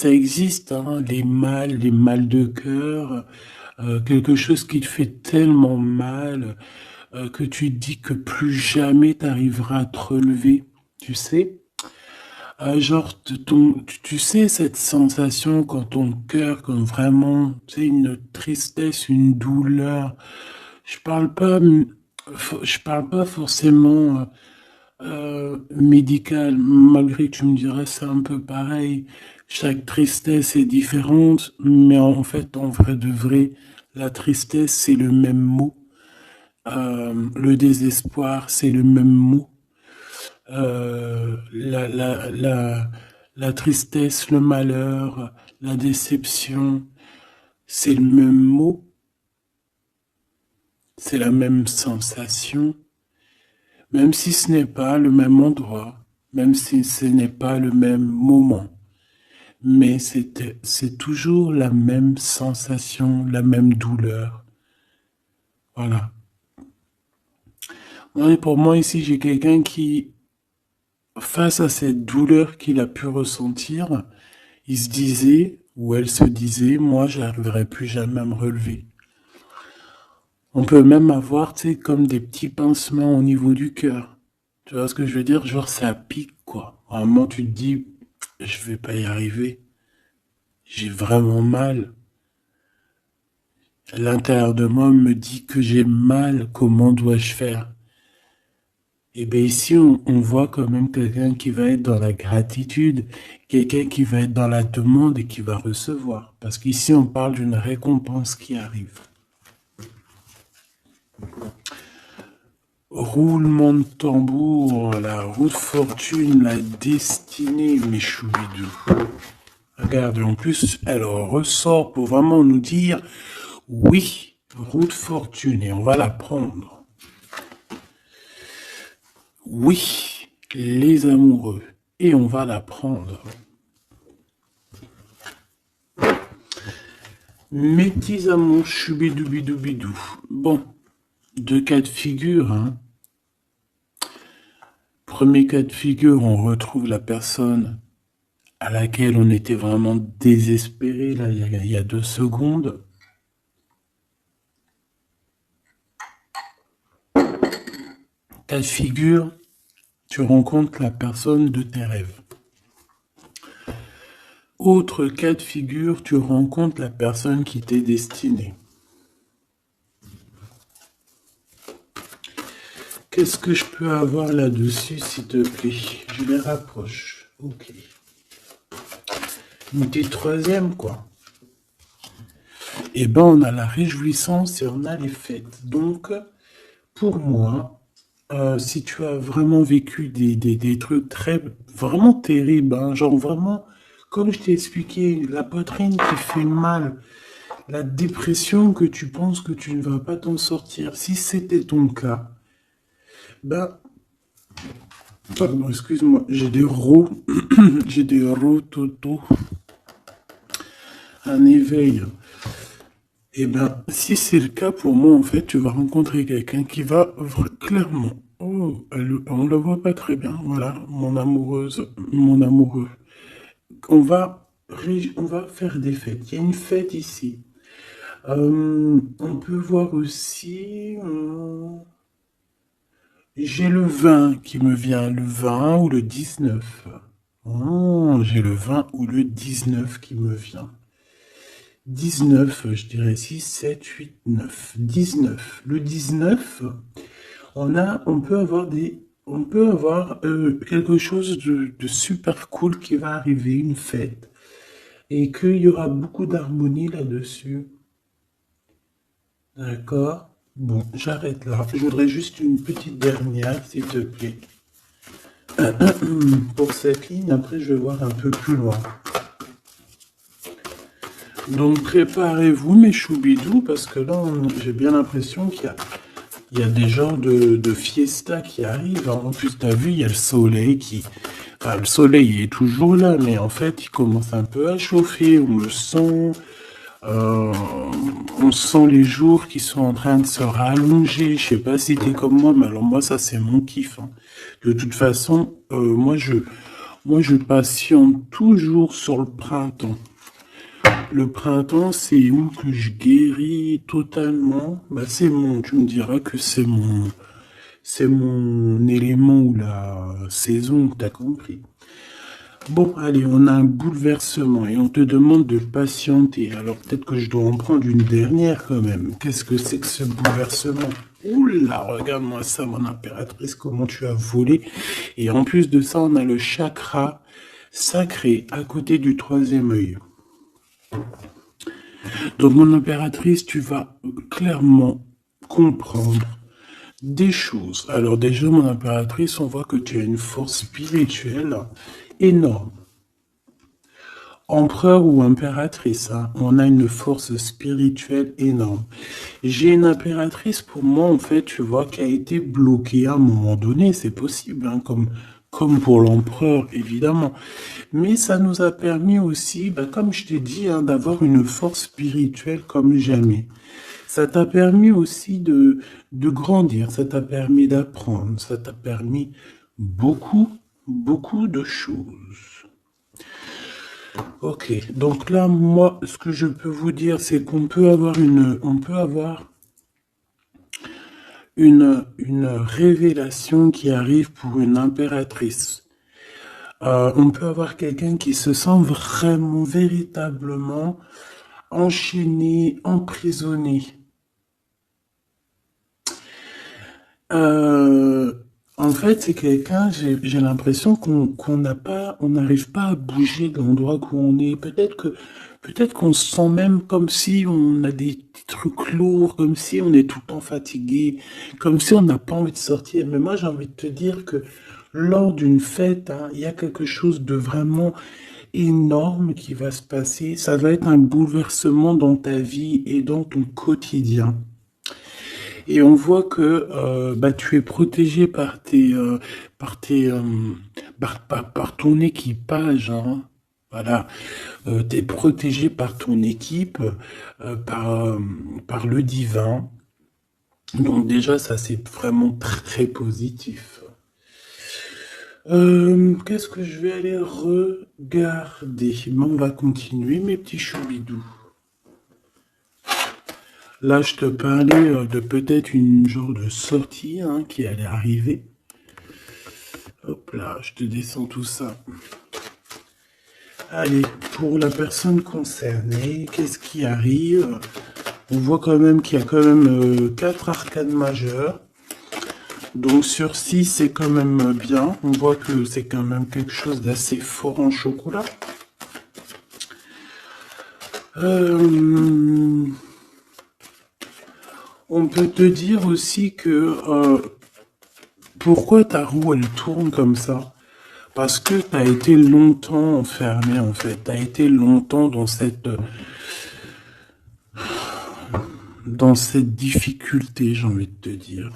Ça existe, hein, les mal de cœur, quelque chose qui te fait tellement mal que tu te dis que plus jamais tu arriveras à te relever, tu sais? Genre, tu sais, cette sensation quand ton cœur, quand vraiment, tu sais, une tristesse, une douleur. Je parle pas, je parle pas forcément médical, malgré que tu me dirais c'est un peu pareil. Chaque tristesse est différente, mais en fait, en vrai de vrai, la tristesse, c'est le même mot. Le désespoir, c'est le même mot. La tristesse, le malheur, la déception, c'est le même mot, c'est la même sensation, même si ce n'est pas le même endroit, même si ce n'est pas le même moment. Mais c'est toujours la même sensation, la même douleur. Voilà. Ouais, pour moi, ici, j'ai quelqu'un qui, face à cette douleur qu'il a pu ressentir, il se disait, ou elle se disait, moi, j'arriverai plus jamais à me relever. On peut même avoir, tu sais, comme des petits pincements au niveau du cœur. Tu vois ce que je veux dire? Genre, ça pique, quoi. À un moment, tu te dis, je vais pas y arriver. J'ai vraiment mal. L'intérieur de moi me dit que j'ai mal. Comment dois-je faire? Et bien ici, on voit quand même quelqu'un qui va être dans la gratitude, quelqu'un qui va être dans la demande et qui va recevoir. Parce qu'ici, on parle d'une récompense qui arrive. Roulement de tambour, la roue de fortune, la destinée, mes choubidous. Regarde, en plus, elle ressort pour vraiment nous dire, oui, roue de fortune, et on va la prendre. Oui, les amoureux, et on va la prendre. Mes petits amours, choubidoubidou. Bon, deux cas de figure, hein. Premier cas de figure, on retrouve la personne à laquelle on était vraiment désespéré, là, il y a 2 secondes. Cas de figure, tu rencontres la personne de tes rêves. Autre cas de figure, tu rencontres la personne qui t'est destinée. Qu'est-ce que je peux avoir là-dessus, s'il te plaît? Je les rapproche. Ok. Une petite troisième, quoi. Eh ben, on a la réjouissance et on a les fêtes. Donc, pour moi, si tu as vraiment vécu des trucs très, vraiment terribles, hein, genre vraiment, comme je t'ai expliqué, la poitrine qui fait mal, la dépression que tu penses que tu ne vas pas t'en sortir, si c'était ton cas, ben, pardon, excuse-moi, j'ai des rototos, un éveil. Eh ben, si c'est le cas pour moi, en fait, tu vas rencontrer quelqu'un qui va clairement. Oh, on la voit pas très bien. Voilà, mon amoureuse, mon amoureux. On va faire des fêtes. Il y a une fête ici. On peut voir aussi. J'ai le 20 qui me vient, le 20 ou le 19. Oh, j'ai le 20 ou le 19 qui me vient. 19, je dirais 6, 7, 8, 9. 19. Le 19, on peut avoir quelque chose de super cool qui va arriver, une fête. Et qu'il y aura beaucoup d'harmonie là-dessus. D'accord? Bon, j'arrête là. Je voudrais juste une petite dernière, s'il te plaît. Pour cette ligne, après, je vais voir un peu plus loin. Donc, préparez-vous, mes choubidous, parce que là, j'ai bien l'impression il y a des genres de fiesta qui arrivent. En plus, t'as vu, il y a le soleil qui... Enfin, le soleil est toujours là, mais en fait, il commence un peu à chauffer. On le sent. On sent les jours qui sont en train de se rallonger. Je sais pas si t'es comme moi, mais alors moi, ça, c'est mon kiff, hein. De toute façon, Moi, je patiente toujours sur le printemps. Le printemps, c'est où que je guéris totalement. Bah, tu me diras que c'est mon élément ou la saison, t'as compris. Bon, allez, on a un bouleversement et on te demande de patienter. Alors peut-être que je dois en prendre une dernière quand même. Qu'est-ce que c'est que ce bouleversement? Oula, regarde-moi ça, mon impératrice, comment tu as volé. Et en plus de ça, on a le chakra sacré à côté du troisième œil. Donc, mon impératrice, tu vas clairement comprendre des choses. Alors déjà, mon impératrice, on voit que tu as une force spirituelle énorme. Empereur ou impératrice, hein, on a une force spirituelle énorme. J'ai une impératrice pour moi, en fait, tu vois, qui a été bloquée à un moment donné, c'est possible, hein, comme pour l'empereur, évidemment. Mais ça nous a permis aussi, bah, comme je t'ai dit, hein, d'avoir une force spirituelle comme jamais. Ça t'a permis aussi de grandir, ça t'a permis d'apprendre, ça t'a permis beaucoup, beaucoup de choses. Ok, donc là, moi, ce que je peux vous dire, c'est qu'on peut avoir une révélation qui arrive pour une impératrice. On peut avoir quelqu'un qui se sent vraiment, véritablement enchaîné, emprisonné. Euh, En fait, c'est quelqu'un, j'ai l'impression on n'arrive pas à bouger de l'endroit où on est. Peut-être qu'on se sent même comme si on a des petits trucs lourds, comme si on est tout le temps fatigué, comme si on n'a pas envie de sortir. Mais moi, j'ai envie de te dire que lors d'une fête, hein, il y a quelque chose de vraiment énorme qui va se passer. Ça va être un bouleversement dans ta vie et dans ton quotidien. Et on voit que bah, tu es protégé par par ton équipage, hein. Voilà, tu es protégé par ton équipe, par le divin. Donc déjà, ça c'est vraiment très positif. Qu'est-ce que je vais aller regarder? Ben, on va continuer, mes petits choubidous. Là, je te parlais de peut-être une genre de sortie, hein, qui allait arriver. Hop là, je te descends tout ça. Allez, pour la personne concernée, qu'est-ce qui arrive? On voit quand même qu'il y a quand même 4 arcades majeures. Donc sur 6, c'est quand même bien. On voit que c'est quand même quelque chose d'assez fort en chocolat. On peut te dire aussi que pourquoi ta roue elle tourne comme ça? Parce que tu as été longtemps enfermé en fait. Tu as été longtemps dans cette difficulté, j'ai envie de te dire.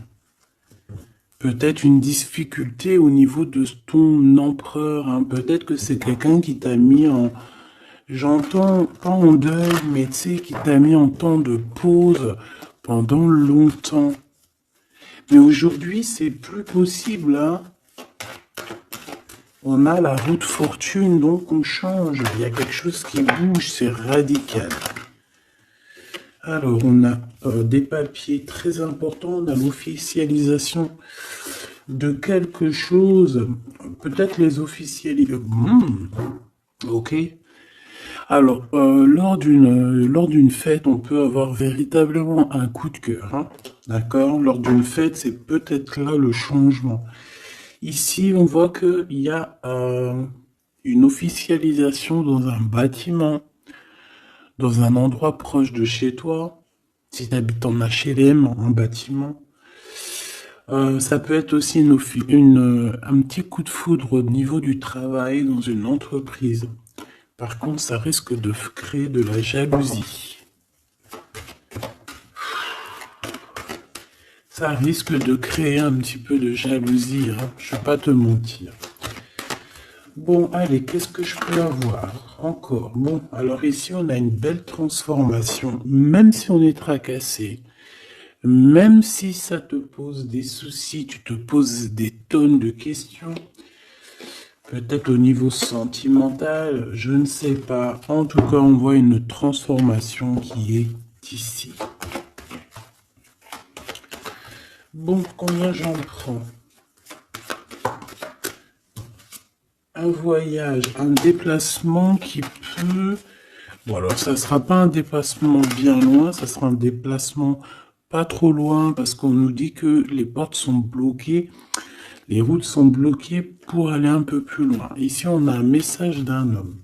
Peut-être une difficulté au niveau de ton empereur, hein. Peut-être que c'est quelqu'un qui t'a mis en, j'entends pas en deuil, mais tu sais, qui t'a mis en temps de pause pendant longtemps. Mais aujourd'hui, c'est plus possible, hein. On a la roue de fortune, donc on change. Il y a quelque chose qui bouge, c'est radical. Alors, on a des papiers très importants. On a l'officialisation de quelque chose. Peut-être les officialiser. Ok. Alors, lors d'une fête, on peut avoir véritablement un coup de cœur, hein. D'accord? Lors d'une fête, c'est peut-être là le changement. Ici, on voit qu'il y a une officialisation dans un bâtiment, dans un endroit proche de chez toi. Si tu habites en HLM, en bâtiment. Ça peut être aussi un petit coup de foudre au niveau du travail dans une entreprise. Par contre, ça risque de créer de la jalousie. Ça risque de créer un petit peu de jalousie, hein. Je ne vais pas te mentir. Bon, allez, qu'est-ce que je peux avoir encore? Bon, alors ici, on a une belle transformation. Même si on est tracassé, même si ça te pose des soucis, tu te poses des tonnes de questions, Peut-être au niveau sentimental, je ne sais pas. En tout cas, on voit une transformation qui est ici. Bon, combien j'en prends? Un voyage, un déplacement qui peut... Bon, alors ça sera pas un déplacement bien loin, ça sera un déplacement pas trop loin parce qu'on nous dit que les portes sont bloquées, les routes sont bloquées pour aller un peu plus loin. Ici, on a un message d'un homme.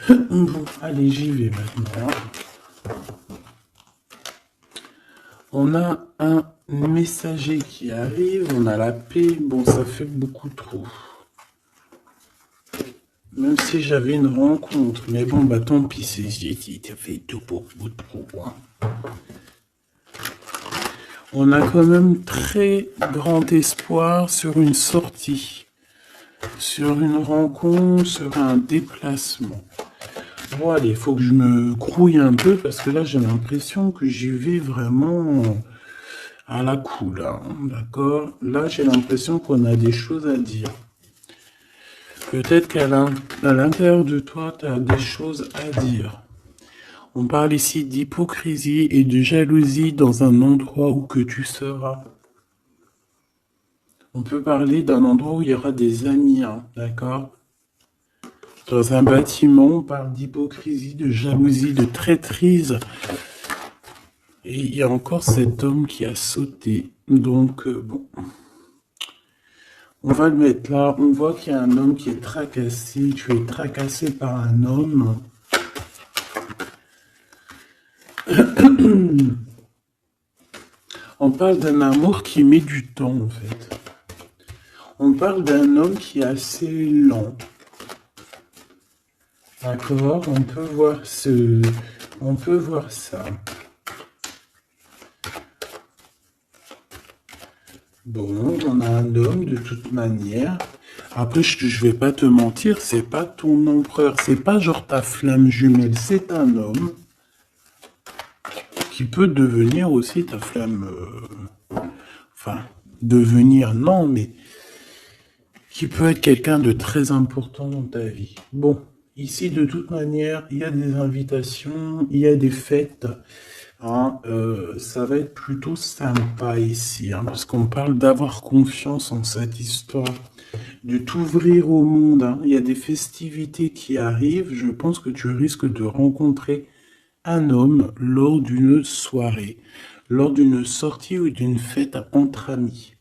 Bon, allez, j'y vais maintenant. On a un messager qui arrive, on a la paix. Bon, ça fait beaucoup trop. Même si j'avais une rencontre, mais bon, bah tant pis, ça fait tout pour beaucoup trop. Hein. On a quand même très grand espoir sur une sortie, sur une rencontre, sur un déplacement. Bon, allez, il faut que je me grouille un peu parce que là, j'ai l'impression que j'y vais vraiment à la cool. Hein, d'accord? Là, j'ai l'impression qu'on a des choses à dire. Peut-être qu'à l'intérieur de toi, tu as des choses à dire. On parle ici d'hypocrisie et de jalousie dans un endroit où que tu seras. On peut parler d'un endroit où il y aura des amis, hein, d'accord? Dans un bâtiment, on parle d'hypocrisie, de jalousie, de traîtrise. Et il y a encore cet homme qui a sauté. Donc, bon. On va le mettre là. On voit qu'il y a un homme qui est tracassé. Tu es tracassé par un homme. On parle d'un amour qui met du temps, en fait. On parle d'un homme qui est assez lent. D'accord? On peut voir ça. Bon, on a un homme de toute manière. Après, je vais pas te mentir, c'est pas ton empereur, c'est pas genre ta flamme jumelle, c'est un homme qui peut devenir aussi ta flamme. Enfin, devenir, non, mais qui peut être quelqu'un de très important dans ta vie. Bon, ici, de toute manière, il y a des invitations, il y a des fêtes. Hein, ça va être plutôt sympa ici, hein, parce qu'on parle d'avoir confiance en cette histoire, de t'ouvrir au monde. Hein. Il y a des festivités qui arrivent. Je pense que tu risques de rencontrer un homme lors d'une soirée, lors d'une sortie ou d'une fête entre amis.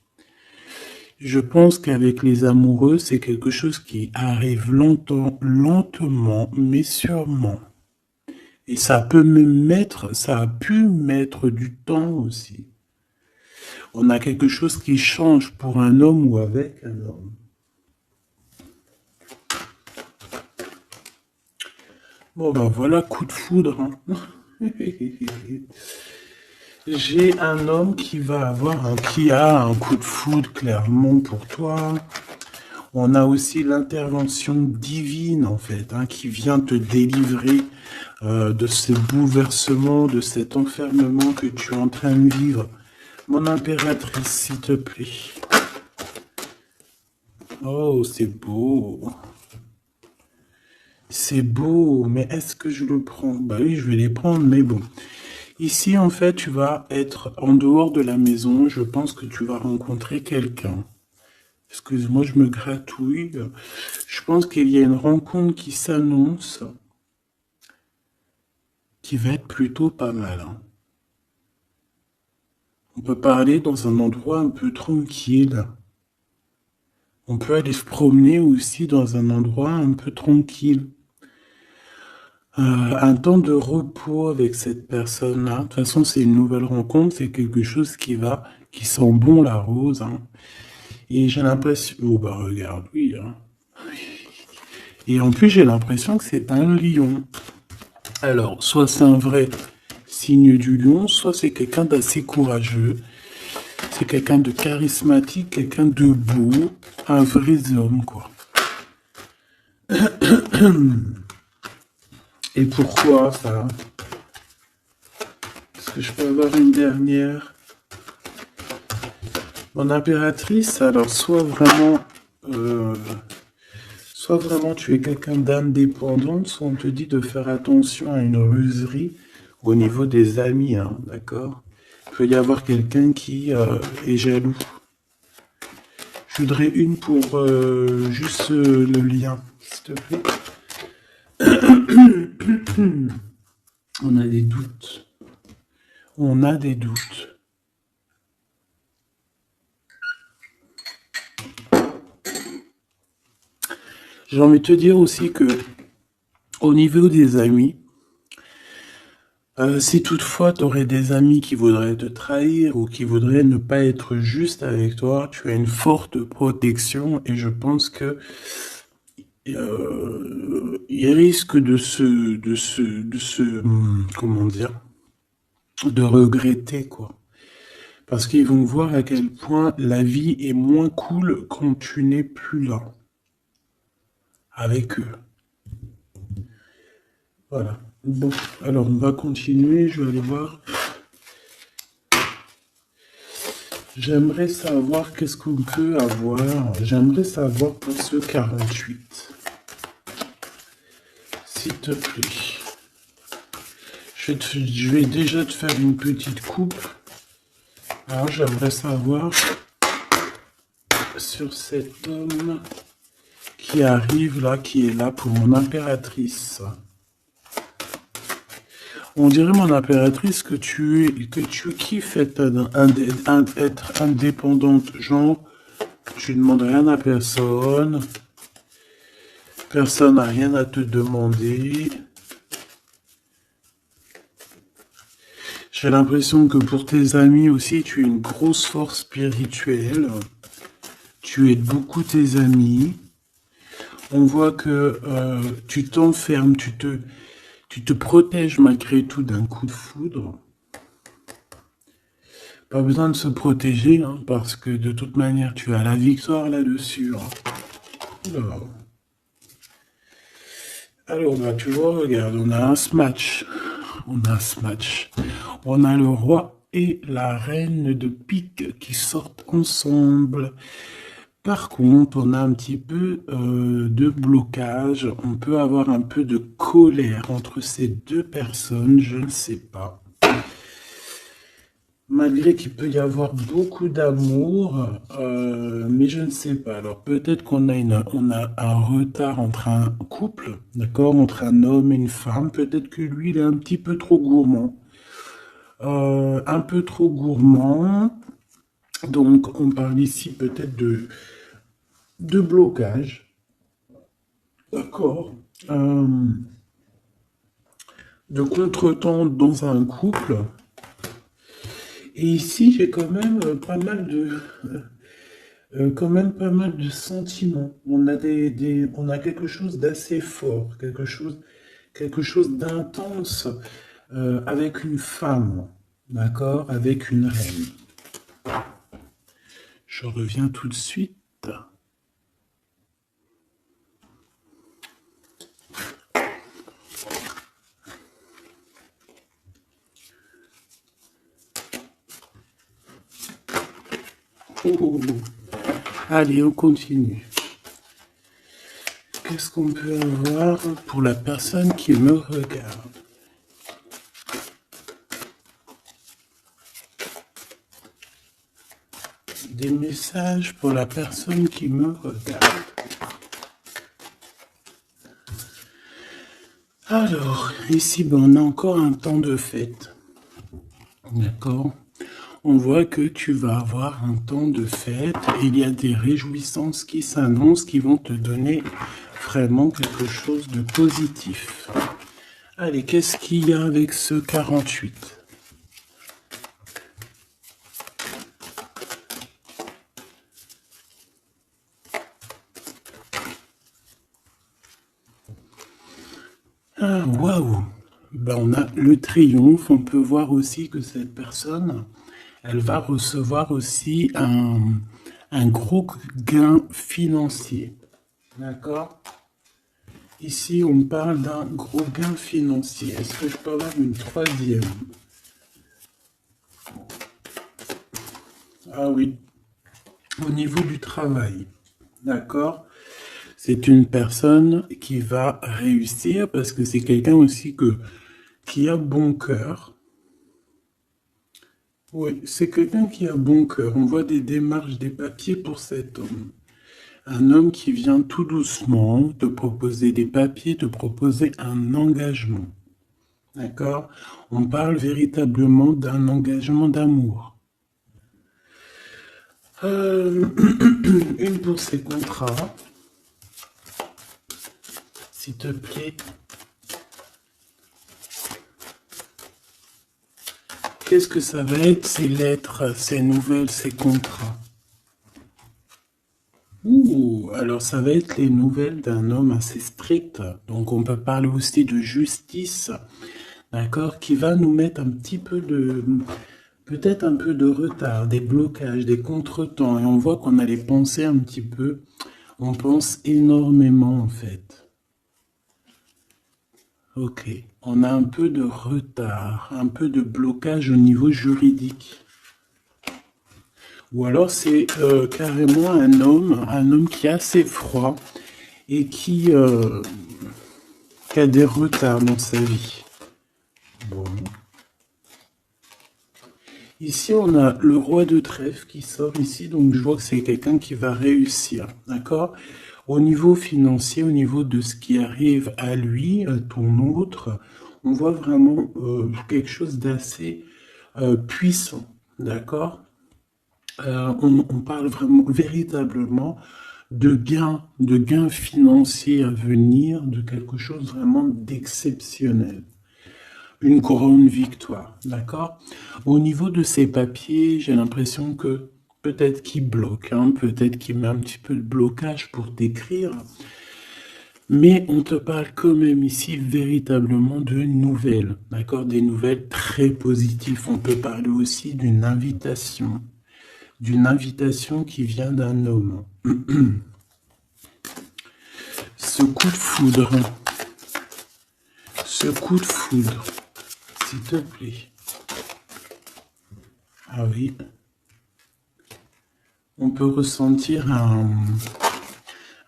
Je pense qu'avec les amoureux, c'est quelque chose qui arrive lentement, mais sûrement. Et ça a pu mettre du temps aussi. On a quelque chose qui change pour un homme ou avec un homme. Bon ben voilà, coup de foudre. Hein. J'ai un homme qui a un coup de foudre clairement pour toi. On a aussi l'intervention divine, en fait, hein, qui vient te délivrer de ce bouleversement, de cet enfermement que tu es en train de vivre. Mon impératrice, s'il te plaît. Oh, c'est beau. C'est beau, mais est-ce que je le prends? Bah oui, je vais les prendre, mais bon. Ici, en fait, tu vas être en dehors de la maison. Je pense que tu vas rencontrer quelqu'un. Excuse-moi, je me gratouille. Je pense qu'il y a une rencontre qui s'annonce, qui va être plutôt pas mal. Hein. On peut parler dans un endroit un peu tranquille. On peut aller se promener aussi dans un endroit un peu tranquille. Un temps de repos avec cette personne-là. De toute façon, c'est une nouvelle rencontre, c'est quelque chose qui sent bon la rose. Hein. Et j'ai l'impression... Oh bah regarde, oui. Hein. Et en plus, j'ai l'impression que c'est un lion. Alors, soit c'est un vrai signe du lion, soit c'est quelqu'un d'assez courageux. C'est quelqu'un de charismatique, quelqu'un de beau, un vrai homme, quoi. Et pourquoi ça? Est-ce que je peux avoir une dernière? Mon impératrice, alors soit vraiment soit vraiment tu es quelqu'un d'indépendant, soit on te dit de faire attention à une ruserie au niveau des amis, hein, d'accord? Il peut y avoir quelqu'un qui est jaloux. Je voudrais une pour juste le lien, s'il te plaît. On a des doutes. On a des doutes. J'ai envie de te dire aussi que au niveau des amis, si toutefois tu aurais des amis qui voudraient te trahir ou qui voudraient ne pas être juste avec toi, tu as une forte protection et je pense que ils risquent comment dire, de regretter, quoi. Parce qu'ils vont voir à quel point la vie est moins cool quand tu n'es plus là, avec eux. Voilà. Bon, alors on va continuer, je vais aller voir. J'aimerais savoir qu'est-ce qu'on peut avoir. J'aimerais savoir pour ce 48. S'il te plaît. Je vais déjà te faire une petite coupe. Alors j'aimerais savoir sur cet homme qui arrive là, qui est là pour mon impératrice. On dirait, mon impératrice, que tu kiffes être indépendante. Genre, tu ne demandes rien à personne. Personne n'a rien à te demander. J'ai l'impression que pour tes amis aussi, tu es une grosse force spirituelle. Tu aides beaucoup tes amis. On voit que tu t'enfermes, tu te protèges malgré tout d'un coup de foudre. Pas besoin de se protéger, hein, parce que de toute manière, tu as la victoire là-dessus. Hein. Alors, bah, tu vois, regarde, on a un smash. On a un smash. On a le roi et la reine de pique qui sortent ensemble. Par contre, on a un petit peu de blocage. On peut avoir un peu de colère entre ces deux personnes, je ne sais pas. Malgré qu'il peut y avoir beaucoup d'amour, mais je ne sais pas. Alors peut-être qu'on a un retard entre un couple, d'accord, entre un homme et une femme. Peut-être que lui, il est un petit peu trop gourmand. Un peu trop gourmand. Donc on parle ici peut-être de blocage. D'accord. De contretemps dans un couple. Et ici, j'ai quand même pas mal de sentiments. On a on a quelque chose d'assez fort, quelque chose d'intense avec une femme, d'accord, avec une reine. Je reviens tout de suite. Oh. Allez, on continue. Qu'est-ce qu'on peut avoir pour la personne qui me regarde? Des messages pour la personne qui me regarde. Alors, ici, ben, on a encore un temps de fête. D'accord? On voit que tu vas avoir un temps de fête et il y a des réjouissances qui s'annoncent qui vont te donner vraiment quelque chose de positif. Allez, qu'est-ce qu'il y a avec ce 48? Ah, waouh! Ben, on a le triomphe. On peut voir aussi que cette personne, elle va recevoir aussi un gros gain financier. D'accord? Ici, on parle d'un gros gain financier. Est-ce que je peux avoir une troisième? Ah oui, au niveau du travail. D'accord? C'est une personne qui va réussir parce que c'est quelqu'un aussi qui a bon cœur. Oui, c'est quelqu'un qui a bon cœur. On voit des démarches, des papiers pour cet homme. Un homme qui vient tout doucement te proposer des papiers, te proposer un engagement. D'accord? On parle véritablement d'un engagement d'amour. Une pour ces contrats, s'il te plaît. Qu'est-ce que ça va être, ces lettres, ces nouvelles, ces contrats? Ouh, alors ça va être les nouvelles d'un homme assez strict. Donc on peut parler aussi de justice, d'accord, qui va nous mettre un petit peu de, peut-être un peu de retard, des blocages, des contretemps. Et on voit qu'on a les pensées un petit peu. On pense énormément en fait. Ok, on a un peu de retard, un peu de blocage au niveau juridique. Ou alors c'est carrément un homme qui est assez froid et qui a des retards dans sa vie. Bon. Ici, on a le roi de trèfle qui sort ici, donc je vois que c'est quelqu'un qui va réussir, d'accord? Au niveau financier, au niveau de ce qui arrive à lui, à ton autre, on voit vraiment quelque chose d'assez puissant, d'accord? On parle vraiment, véritablement de gains financiers à venir, de quelque chose vraiment d'exceptionnel. Une grande victoire, d'accord? Au niveau de ces papiers, j'ai l'impression que peut-être qu'il bloque, hein, peut-être qu'il met un petit peu de blocage pour t'écrire, mais on te parle quand même ici véritablement de nouvelles, d'accord? Des nouvelles très positives. On peut parler aussi d'une invitation qui vient d'un homme. Ce coup de foudre, ce coup de foudre, s'il te plaît. Ah oui. On peut ressentir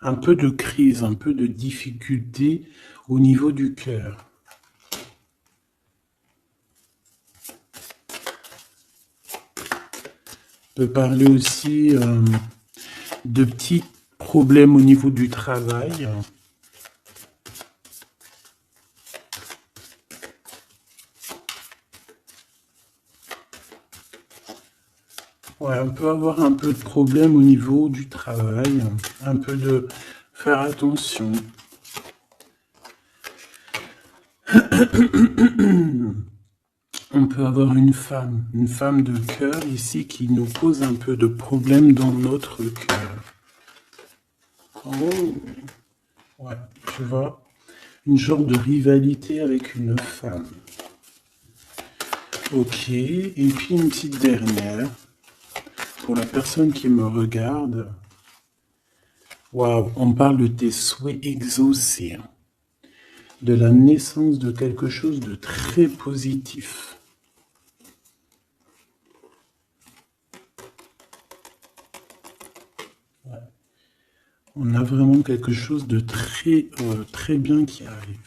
un peu de crise, un peu de difficulté au niveau du cœur. On peut parler aussi de petits problèmes au niveau du travail. Ouais, on peut avoir un peu de problème au niveau du travail, un peu de faire attention. On peut avoir une femme de cœur ici qui nous pose un peu de problème dans notre cœur. Oh, ouais, tu vois, une genre de rivalité avec une femme. Ok, et puis une petite dernière, pour la personne qui me regarde. Waouh, on parle de tes souhaits exaucés, hein, de la naissance de quelque chose de très positif. Ouais. On a vraiment quelque chose de très bien qui arrive.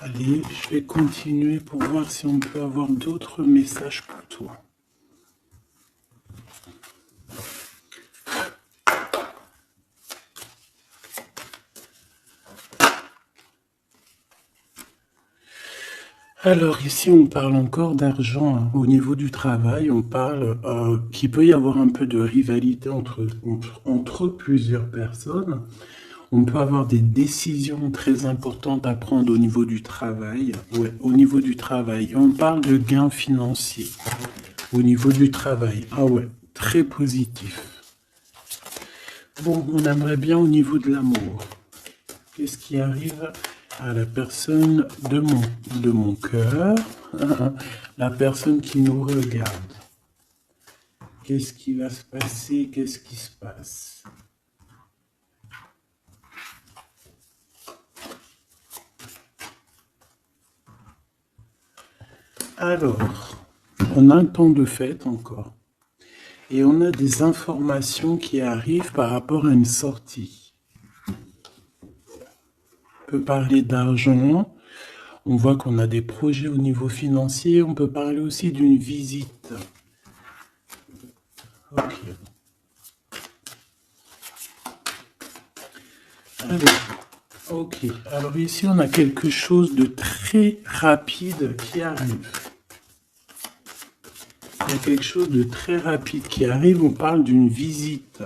Allez, je vais continuer pour voir si on peut avoir d'autres messages pour toi. Alors ici, on parle encore d'argent, hein. Au niveau du travail, on parle qu'il peut y avoir un peu de rivalité entre plusieurs personnes. On peut avoir des décisions très importantes à prendre au niveau du travail. Ouais, au niveau du travail. On parle de gains financiers au niveau du travail. Ah ouais, très positif. Bon, on aimerait bien au niveau de l'amour. Qu'est-ce qui arrive à la personne de mon cœur, la personne qui nous regarde? Qu'est-ce qui va se passer? Qu'est-ce qui se passe? Alors, on a un temps de fête encore. Et on a des informations qui arrivent par rapport à une sortie. On peut parler d'argent. On voit qu'on a des projets au niveau financier. On peut parler aussi d'une visite. Ok. Ok. Alors ici, on a quelque chose de très rapide qui arrive. Il y a quelque chose de très rapide qui arrive. On parle d'une visite.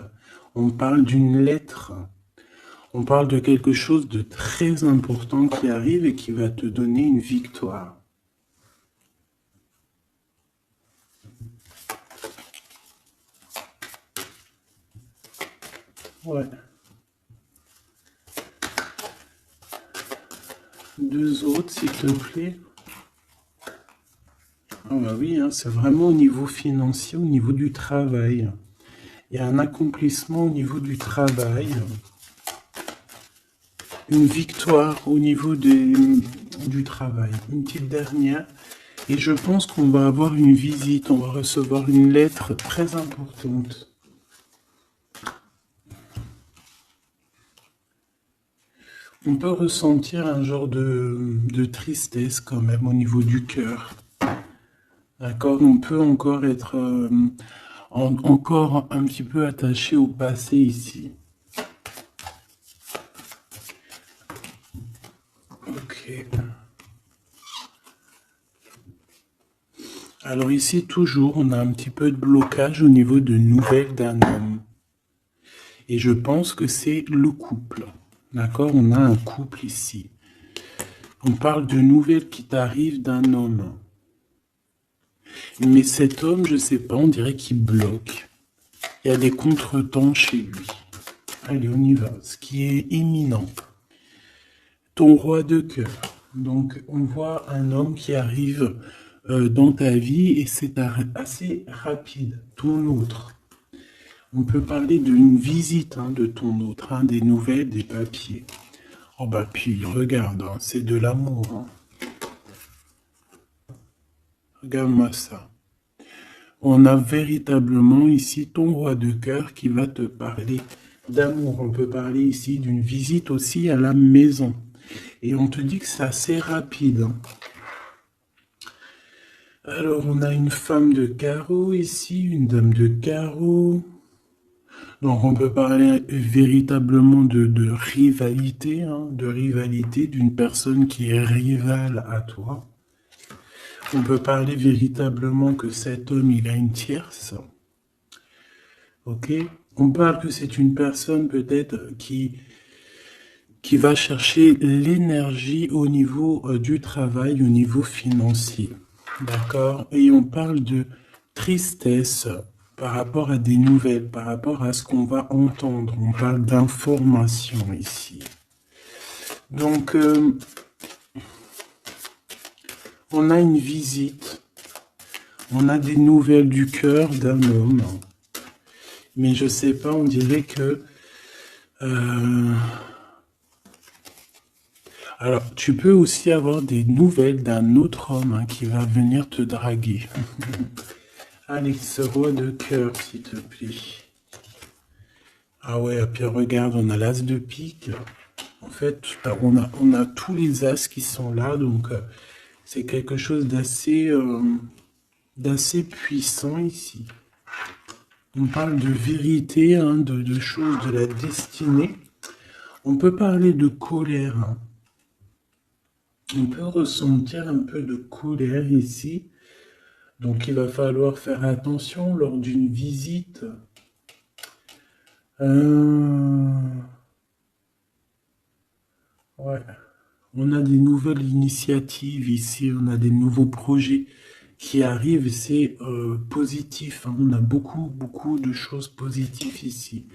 On parle d'une lettre. On parle de quelque chose de très important qui arrive et qui va te donner une victoire. Ouais. Deux autres, s'il te plaît. Ah bah oui, hein, c'est vraiment au niveau financier, au niveau du travail. Il y a un accomplissement au niveau du travail. Une victoire au niveau du travail. Une petite dernière. Et je pense qu'on va avoir une visite, on va recevoir une lettre très importante. On peut ressentir un genre de tristesse quand même au niveau du cœur. D'accord? On peut encore être encore un petit peu attaché au passé ici. Ok. Alors ici, toujours, on a un petit peu de blocage au niveau de nouvelles d'un homme. Et je pense que c'est le couple. D'accord? On a un couple ici. On parle de nouvelles qui t'arrivent d'un homme. Mais cet homme, je sais pas, on dirait qu'il bloque. Il y a des contretemps chez lui. Allez, on y va. Ce qui est imminent. Ton roi de cœur. Donc, on voit un homme qui arrive dans ta vie et c'est assez rapide. Ton autre. On peut parler d'une visite de ton autre, des nouvelles, des papiers. Oh bah puis, regarde, c'est de l'amour. Regarde-moi ça. On a véritablement ici ton roi de cœur qui va te parler d'amour. On peut parler ici d'une visite aussi à la maison. Et on te dit que c'est assez rapide. Alors, on a une femme de carreau ici, une dame de carreau. Donc, on peut parler véritablement de rivalité, d'une personne qui est rivale à toi. On peut parler véritablement que cet homme, il a une tierce. Ok? On parle que c'est une personne peut-être qui va chercher l'énergie au niveau du travail, au niveau financier. D'accord? Et on parle de tristesse par rapport à des nouvelles, par rapport à ce qu'on va entendre. On parle d'information ici. Donc, on a une visite. On a des nouvelles du cœur d'un homme. Mais je sais pas, on dirait que... Alors, tu peux aussi avoir des nouvelles d'un autre homme qui va venir te draguer. Alex, roi de cœur, s'il te plaît. Ah ouais, puis regarde, on a l'as de pique. En fait, on a tous les as qui sont là, donc c'est quelque chose d'assez puissant ici. On parle de vérité, de choses de la destinée. On peut parler de colère. On peut ressentir un peu de colère ici. Donc il va falloir faire attention lors d'une visite. Ouais. On a des nouvelles initiatives ici, on a des nouveaux projets qui arrivent, c'est positif. On a beaucoup de choses positives ici.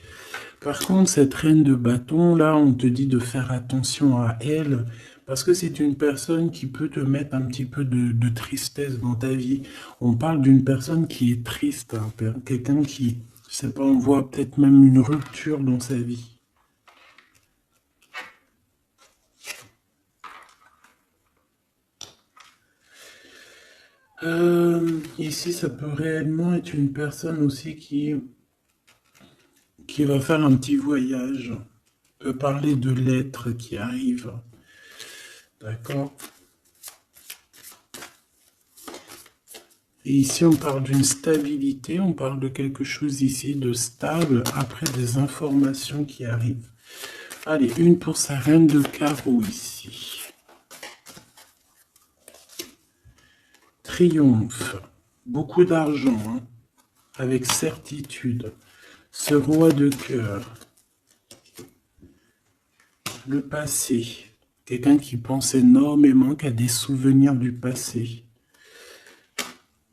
Par contre, cette reine de bâton, là, on te dit de faire attention à elle, parce que c'est une personne qui peut te mettre un petit peu de tristesse dans ta vie. On parle d'une personne qui est triste, quelqu'un qui, je sais pas, on voit peut-être même une rupture dans sa vie. Ici, ça peut réellement être une personne aussi qui va faire un petit voyage. On peut parler de lettres qui arrivent. D'accord? Et ici, on parle d'une stabilité, on parle de quelque chose ici de stable après des informations qui arrivent. Allez, une pour sa reine de carreau ici. Triomphe. Beaucoup d'argent, hein, avec certitude. Ce roi de cœur. Le passé. Quelqu'un qui pense énormément, qui a des souvenirs du passé.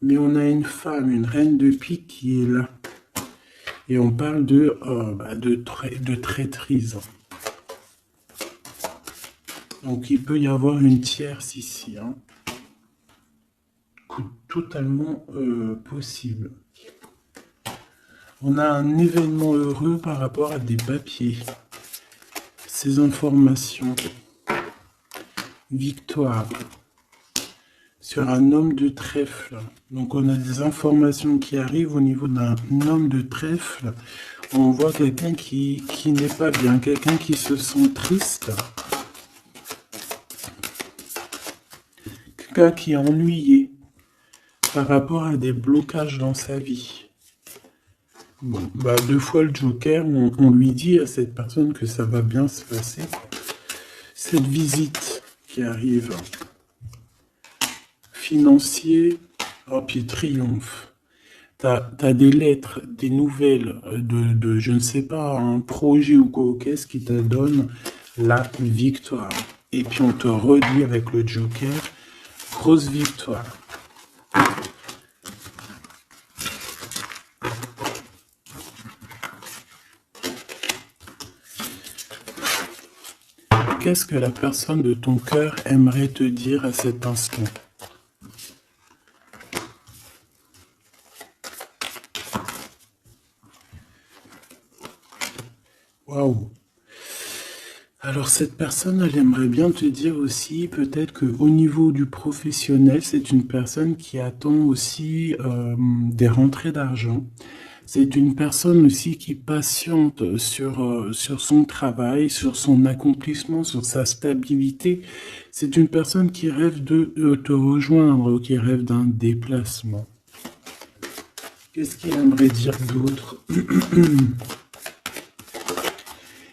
Mais on a une femme, une reine de pique qui est là. Et on parle de traîtrise. Donc il peut y avoir une tierce ici. Hein. Totalement possible. On a un événement heureux par rapport à des papiers. Ces informations. Victoire. Sur un homme de trèfle. Donc on a des informations qui arrivent au niveau d'un homme de trèfle. On voit quelqu'un qui n'est pas bien, quelqu'un qui se sent triste. Quelqu'un qui est ennuyé par rapport à des blocages dans sa vie. Bon, bah, deux fois le Joker, on lui dit à cette personne que ça va bien se passer. Cette visite qui arrive, financier, oh, puis triomphe. T'as des lettres, des nouvelles de je ne sais pas, un projet ou quoi, qu'est-ce qui te donne la victoire. Et puis on te redit avec le Joker, grosse victoire. Qu'est-ce que la personne de ton cœur aimerait te dire à cet instant? Waouh! Alors cette personne, elle aimerait bien te dire aussi peut-être qu'au niveau du professionnel, c'est une personne qui attend aussi des rentrées d'argent. C'est une personne aussi qui patiente sur son travail, sur son accomplissement, sur sa stabilité. C'est une personne qui rêve de te rejoindre, qui rêve d'un déplacement. Qu'est-ce qu'il aimerait dire d'autre?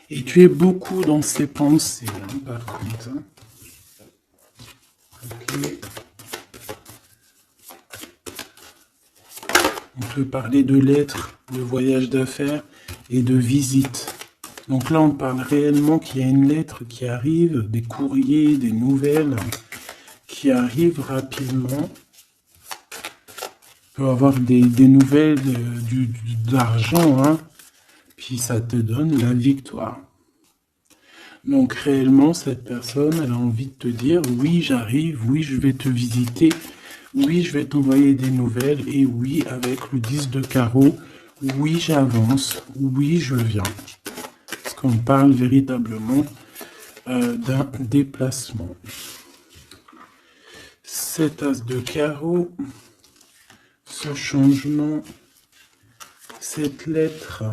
Et tu es beaucoup dans ses pensées, hein, par contre. Hein. Okay. On peut parler de lettres, de voyage d'affaires et de visites. Donc là, on parle réellement qu'il y a une lettre qui arrive, des courriers, des nouvelles qui arrivent rapidement. On peut avoir des nouvelles d'argent, hein, puis ça te donne la victoire. Donc réellement, cette personne, elle a envie de te dire, oui, j'arrive, oui, je vais te visiter, oui, je vais t'envoyer des nouvelles, et oui, avec le 10 de carreau, oui, j'avance, oui, je viens. Parce qu'on parle véritablement d'un déplacement. 7 as de carreau, ce changement, cette lettre,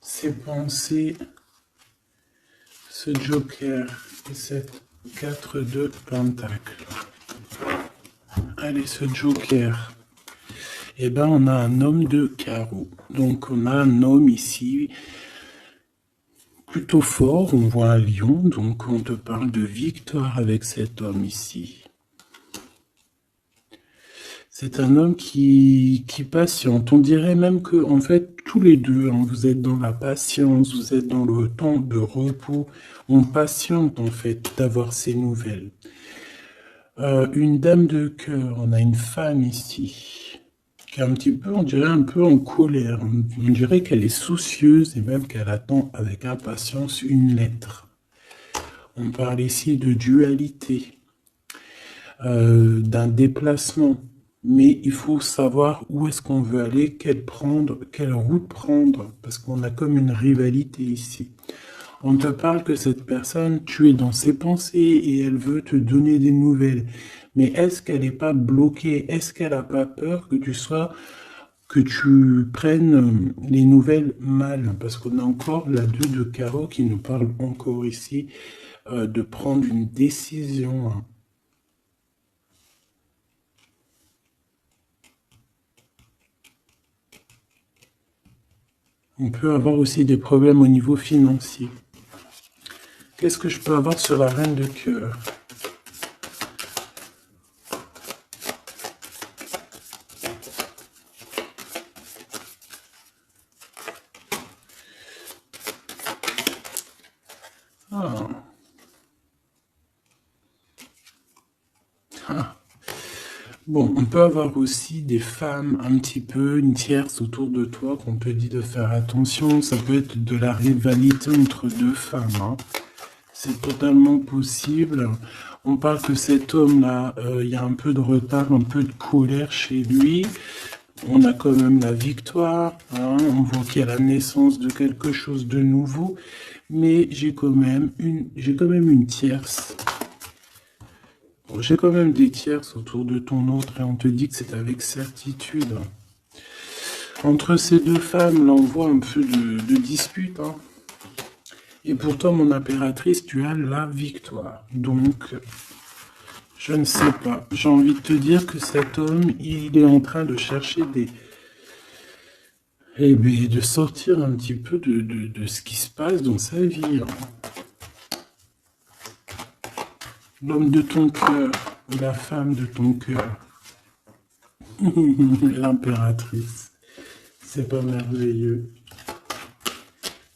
ces pensées, ce joker et cette 4 de pentacle. Allez, ce joker. Eh ben, on a un homme de carreau. Donc, on a un homme ici plutôt fort. On voit un lion. Donc, on te parle de victoire avec cet homme ici. C'est un homme qui patiente. On dirait même que, en fait, tous les deux, hein, vous êtes dans la patience, vous êtes dans le temps de repos. On patiente, en fait, d'avoir ces nouvelles. Une dame de cœur, on a une femme ici, qui est un petit peu, on dirait un peu en colère. On dirait qu'elle est soucieuse et même qu'elle attend avec impatience une lettre. On parle ici de dualité, d'un déplacement. Mais il faut savoir où est-ce qu'on veut aller, quelle route prendre, parce qu'on a comme une rivalité ici. On te parle que cette personne, tu es dans ses pensées et elle veut te donner des nouvelles. Mais est-ce qu'elle n'est pas bloquée? Est-ce qu'elle n'a pas peur que tu prennes les nouvelles mal? Parce qu'on a encore la 2 de carreau qui nous parle encore ici de prendre une décision, hein. On peut avoir aussi des problèmes au niveau financier. Qu'est-ce que je peux avoir sur la reine de cœur? Ah. Ah. Bon, on peut avoir aussi des femmes un petit peu, une tierce autour de toi qu'on te dit de faire attention. Ça peut être de la rivalité entre deux femmes, hein. C'est totalement possible. On parle que cet homme-là, il y a un peu de retard, un peu de colère chez lui. On a quand même la victoire, hein. On voit qu'il y a la naissance de quelque chose de nouveau. Mais j'ai quand même une tierce. J'ai quand même des tierces autour de ton autre et on te dit que c'est avec certitude. Entre ces deux femmes, là, on voit un peu de dispute, hein. Et pourtant, mon impératrice, tu as la victoire. Donc, je ne sais pas. J'ai envie de te dire que cet homme, il est en train de chercher de sortir un petit peu de ce qui se passe dans sa vie, hein. L'homme de ton cœur, ou la femme de ton cœur. L'impératrice. C'est pas merveilleux.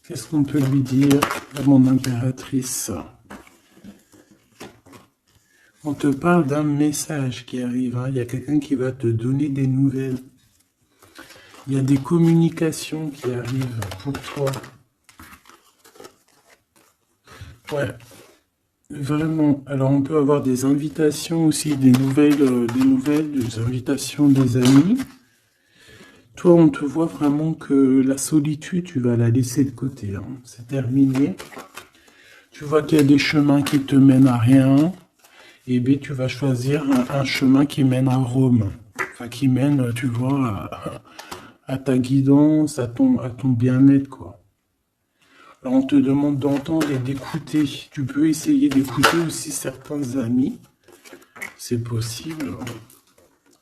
Qu'est-ce qu'on peut lui dire à mon impératrice? On te parle d'un message qui arrive, hein. Il y a quelqu'un qui va te donner des nouvelles. Il y a des communications qui arrivent pour toi. Ouais. Vraiment. Alors, on peut avoir des invitations aussi, des nouvelles, des invitations des amis. Toi, on te voit vraiment que la solitude, tu vas la laisser de côté, hein. C'est terminé. Tu vois qu'il y a des chemins qui te mènent à rien. Et bien, tu vas choisir un chemin qui mène à Rome. Enfin, qui mène, tu vois, à ta guidance, à ton bien-être, quoi. Alors, on te demande d'entendre et d'écouter. Tu peux essayer d'écouter aussi certains amis. C'est possible.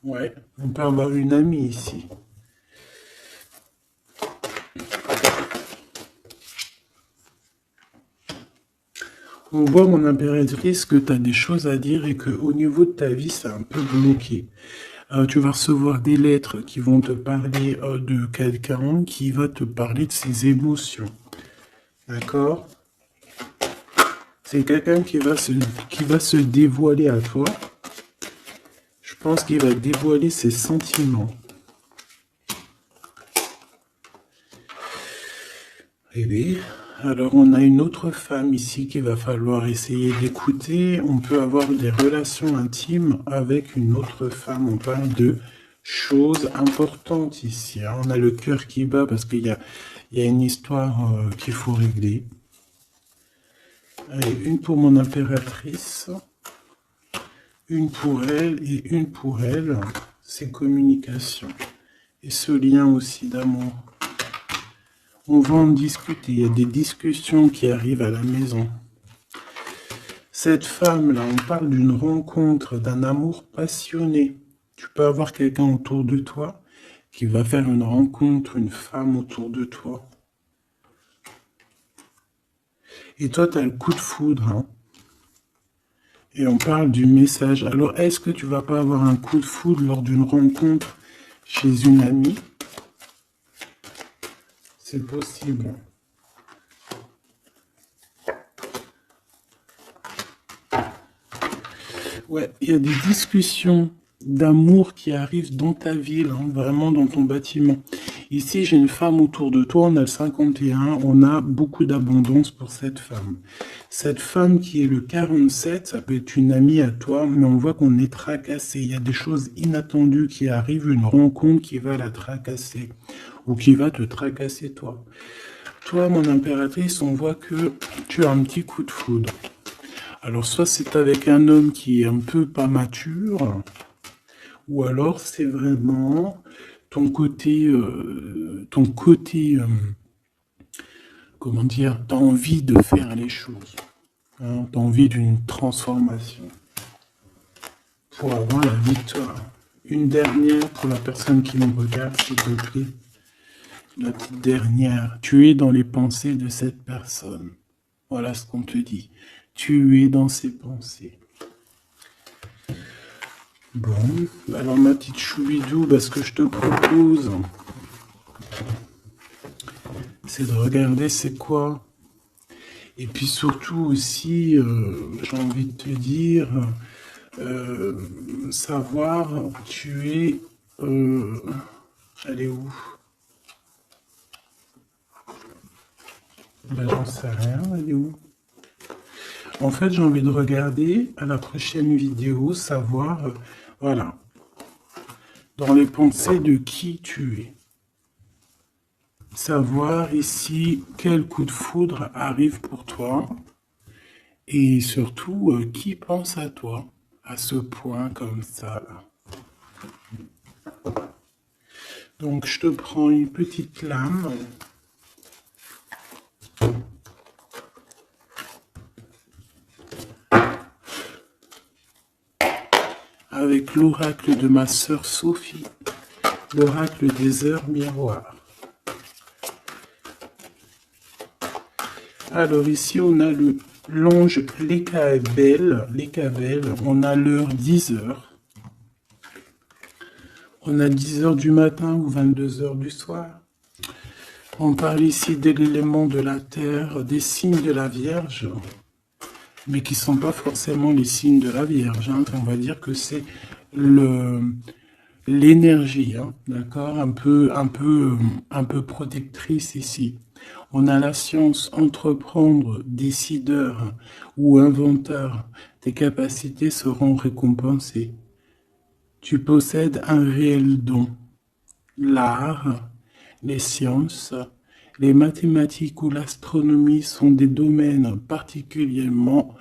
Ouais, on peut avoir une amie ici. On voit, mon impératrice, que tu as des choses à dire et qu'au niveau de ta vie, c'est un peu bloqué. Tu vas recevoir des lettres qui vont te parler de quelqu'un qui va te parler de ses émotions. D'accord? C'est quelqu'un qui va se dévoiler à toi. Je pense qu'il va dévoiler ses sentiments. Eh bien, alors on a une autre femme ici qu'il va falloir essayer d'écouter. On peut avoir des relations intimes avec une autre femme. On parle de choses importantes ici, hein. On a le cœur qui bat parce qu'il y a une histoire qu'il faut régler. Allez, une pour mon impératrice, une pour elle et une pour elle. C'est communication. Et ce lien aussi d'amour. On va en discuter. Il y a des discussions qui arrivent à la maison. Cette femme-là, on parle d'une rencontre, d'un amour passionné. Tu peux avoir quelqu'un autour de toi qui va faire une rencontre, une femme autour de toi. Et toi, tu as le coup de foudre, hein. Et on parle du message. Alors, est-ce que tu vas pas avoir un coup de foudre lors d'une rencontre chez une amie? C'est possible. Ouais, il y a des discussions d'amour qui arrivent dans ta ville, hein, vraiment dans ton bâtiment. Ici, j'ai une femme autour de toi, on a le 51, on a beaucoup d'abondance pour cette femme. Cette femme qui est le 47, ça peut être une amie à toi, mais on voit qu'on est tracassé. Il y a des choses inattendues qui arrivent, une rencontre qui va la tracasser, ou qui va te tracasser toi. Toi, mon impératrice, on voit que tu as un petit coup de foudre. Alors, soit c'est avec un homme qui est un peu pas mature, ou alors c'est vraiment ton côté, comment dire, t'as envie de faire les choses. Hein, t'as envie d'une transformation pour avoir la victoire. Une dernière pour la personne qui me regarde, s'il te plaît. La petite dernière. Tu es dans les pensées de cette personne. Voilà ce qu'on te dit. Tu es dans ses pensées. Bon, alors ma petite choubidou, ce que je te propose, c'est de regarder c'est quoi. Et puis surtout aussi, j'ai envie de te dire, savoir, tu es... elle est où? J'en sais rien, elle est où? En fait, j'ai envie de regarder à la prochaine vidéo, savoir, voilà, dans les pensées de qui tu es. Savoir ici quel coup de foudre arrive pour toi et surtout qui pense à toi à ce point comme ça là. Donc je te prends une petite lame. Avec l'oracle de ma sœur Sophie, l'oracle des heures miroirs. Alors ici, on a l'ange Lécavel, on a l'heure 10h. On a 10h du matin ou 22h du soir. On parle ici de l'élément de la terre, des signes de la Vierge, mais qui ne sont pas forcément les signes de la Vierge. Hein. On va dire que c'est l'énergie, hein, d'accord, un peu protectrice ici. On a la science, entreprendre, décideur ou inventeur. Tes capacités seront récompensées. Tu possèdes un réel don. L'art, les sciences, les mathématiques ou l'astronomie sont des domaines particulièrement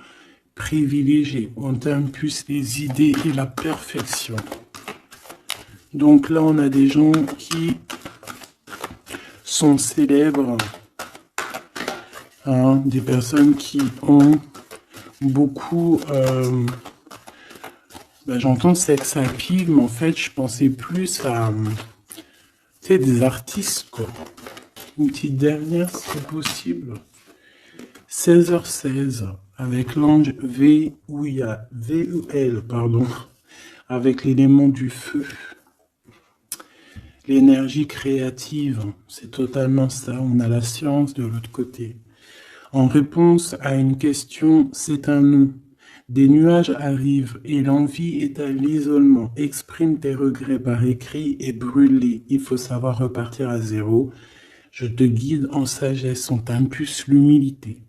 privilégiés. On t'impulse les idées et la perfection. Donc là, on a des gens qui sont célèbres, hein, des personnes qui ont beaucoup... j'entends sex appeal, mais en fait, je pensais plus à des artistes, quoi. Une petite dernière, si c'est possible. 16h16, avec l'ange VUL, pardon, avec l'élément du feu. L'énergie créative, c'est totalement ça. On a la science de l'autre côté. En réponse à une question, c'est un non. Des nuages arrivent et l'envie est à l'isolement. Exprime tes regrets par écrit et brûle-les. Il faut savoir repartir à zéro. Je te guide en sagesse, on t'impulse l'humilité.